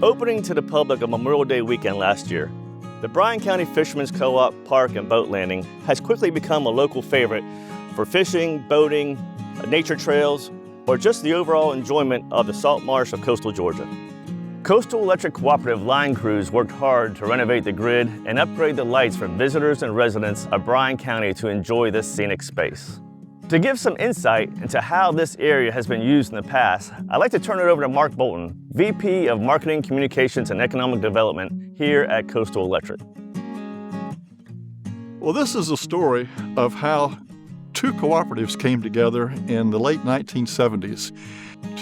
Opening to the public on Memorial Day weekend last year, the Bryan County Fisherman's Co-op Park and Boat Landing has quickly become a local favorite for fishing, boating, nature trails, or just the overall enjoyment of the salt marsh of coastal Georgia. Coastal Electric Cooperative line crews worked hard to renovate the grid and upgrade the lights for visitors and residents of Bryan County to enjoy this scenic space. To give some insight into how this area has been used in the past, I'd like to turn it over to Mark Bolton, VP of Marketing, Communications, and Economic Development here at Coastal Electric. Well, this is a story of how two cooperatives came together in the late 1970s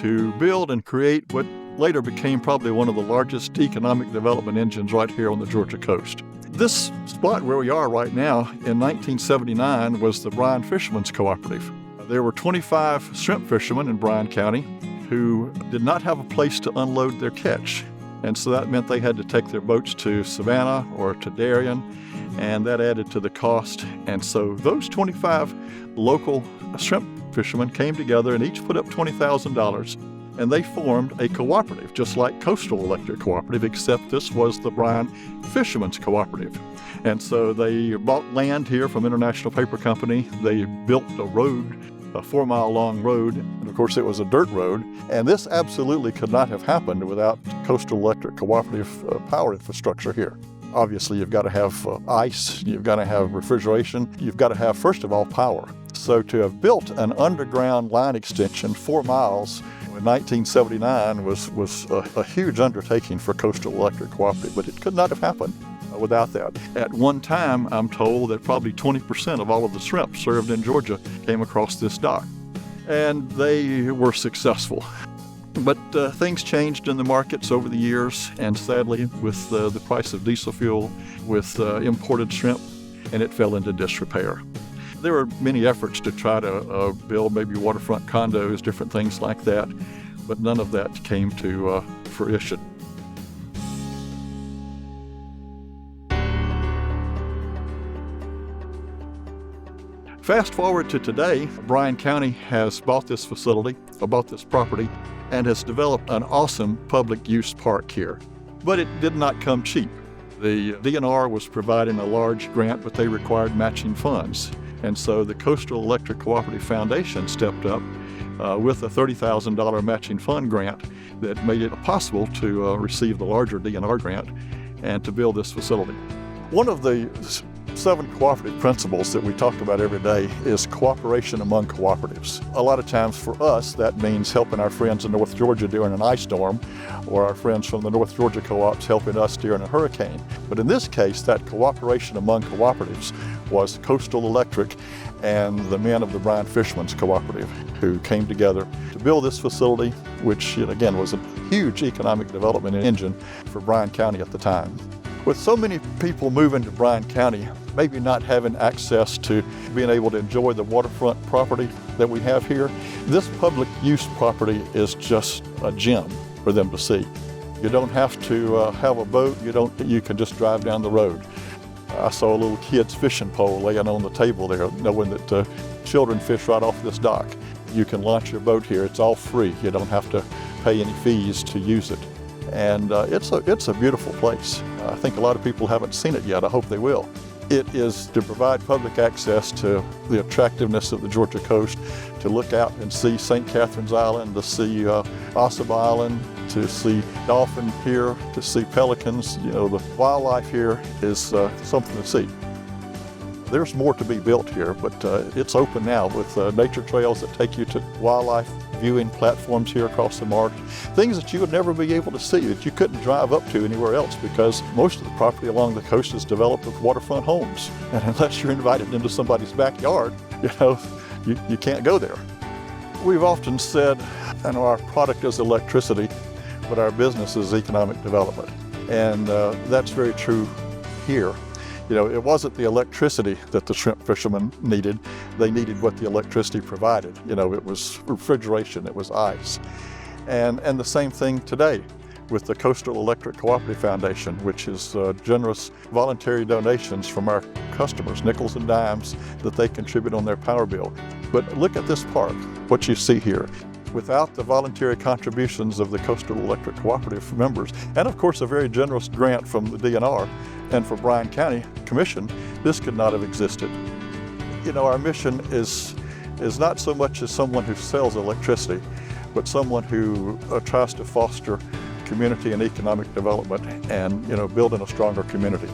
to build and create what later became probably one of the largest economic development engines right here on the Georgia coast. This spot where we are right now in 1979 was the Bryan Fisherman's Cooperative. There were 25 shrimp fishermen in Bryan County who did not have a place to unload their catch. And so that meant they had to take their boats to Savannah or to Darien, and that added to the cost. And so those 25 local shrimp fishermen came together and each put up $20,000. And they formed a cooperative, just like Coastal Electric Cooperative, except this was the Bryan Fisherman's Cooperative. And so they bought land here from International Paper Company. They built a road, a 4-mile-long road, and of course it was a dirt road. And this absolutely could not have happened without Coastal Electric Cooperative power infrastructure here. Obviously, you've got to have ice, you've got to have refrigeration, you've got to have, first of all, power. So to have built an underground line extension 4 miles in 1979 was a huge undertaking for Coastal Electric Cooperative, but it could not have happened without that. At one time, I'm told that probably 20% of all of the shrimp served in Georgia came across this dock, and they were successful. But things changed in the markets over the years, and sadly, with the price of diesel fuel, with imported shrimp, and it fell into disrepair. There were many efforts to try to build maybe waterfront condos, different things like that, but none of that came to fruition. Fast forward to today, Bryan County has bought this facility, bought this property, and has developed an awesome public use park here. But it did not come cheap. The DNR was providing a large grant, but they required matching funds. And so the Coastal Electric Cooperative Foundation stepped up with a $30,000 matching fund grant that made it possible to receive the larger DNR grant and to build this facility. One of the 7 cooperative principles that we talk about every day is cooperation among cooperatives. A lot of times for us, that means helping our friends in North Georgia during an ice storm, or our friends from the North Georgia co-ops helping us during a hurricane. But in this case, that cooperation among cooperatives was Coastal Electric and the men of the Bryan Fisherman's Cooperative who came together to build this facility, which again was a huge economic development engine for Bryan County at the time. With so many people moving to Bryan County, maybe not having access to being able to enjoy the waterfront property that we have here, this public use property is just a gem for them to see. You don't have to have a boat, you can just drive down the road. I saw a little kid's fishing pole laying on the table there, knowing that children fish right off this dock. You can launch your boat here, it's all free. You don't have to pay any fees to use it. And it's a beautiful place. I think a lot of people haven't seen it yet. I hope they will. It is to provide public access to the attractiveness of the Georgia coast, to look out and see St. Catherine's Island, to see Ossabaw Island, to see dolphin here, to see pelicans. You know, the wildlife here is something to see. There's more to be built here, but it's open now with nature trails that take you to wildlife viewing platforms here across the marsh. Things that you would never be able to see, that you couldn't drive up to anywhere else, because most of the property along the coast is developed with waterfront homes. And unless you're invited into somebody's backyard, you can't go there. We've often said, our product is electricity, but our business is economic development. And that's very true here. It wasn't the electricity that the shrimp fishermen needed. They needed what the electricity provided. It was refrigeration, it was ice. And the same thing today with the Coastal Electric Cooperative Foundation, which is generous voluntary donations from our customers, nickels and dimes, that they contribute on their power bill. But look at this park, what you see here. Without the voluntary contributions of the Coastal Electric Cooperative members, and of course a very generous grant from the DNR and for Bryan County Commission, this could not have existed. You know, our mission is not so much as someone who sells electricity, but someone who tries to foster community and economic development and, building a stronger community.